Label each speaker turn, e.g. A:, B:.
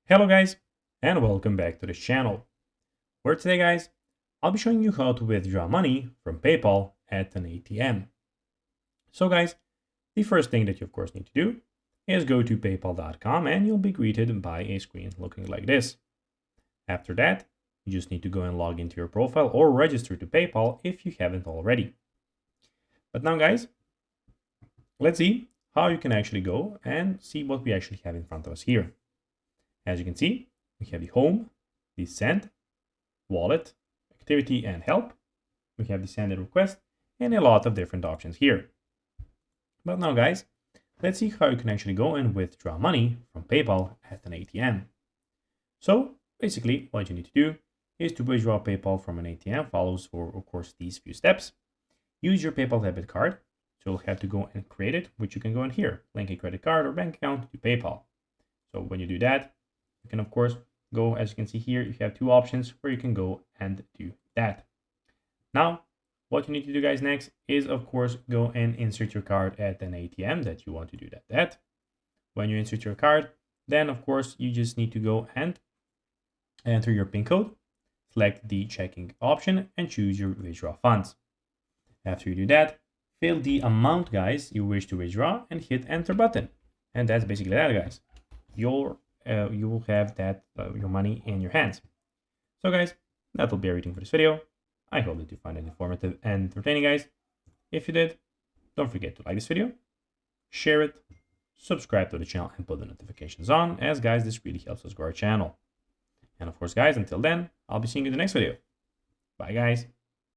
A: Hello guys, and welcome back to this channel, where today guys, I'll be showing you how to withdraw money from PayPal at an ATM. So guys, the first thing that you of course need to do is go to paypal.com and you'll be greeted by a screen looking like this. After that, you just need to go and log into your profile or register to PayPal if you haven't already. But now guys, let's see how you can actually go and see what we actually have in front of us here. As you can see, we have the home, the send, wallet, activity, and help. We have the send and request, and a lot of different options here. But now guys, let's see how you can actually go and withdraw money from PayPal at an ATM. So basically what you need to do is to withdraw PayPal from an ATM follows for of course these few steps. Use your PayPal debit card. So you'll have to go and create it, which you can go in here, link a credit card or bank account to PayPal. So when you do that, you can of course go, as you can see here, you have two options where you can go and do that. Now, what you need to do guys next is of course go and insert your card at an ATM that you want to do that. When you insert your card, then of course you just need to go and enter your PIN code, select the checking option and choose your withdraw funds. After you do that, fill the amount guys you wish to withdraw and hit enter button. And that's basically that guys. You will have that your money in your hands. So guys, that will be everything for this video. I hope that you find it informative and entertaining guys. If you did, don't forget to like this video, share it, subscribe to the channel and put the notifications on, as guys this really helps us grow our channel. And of course guys, until then, I'll be seeing you in the next video. Bye guys.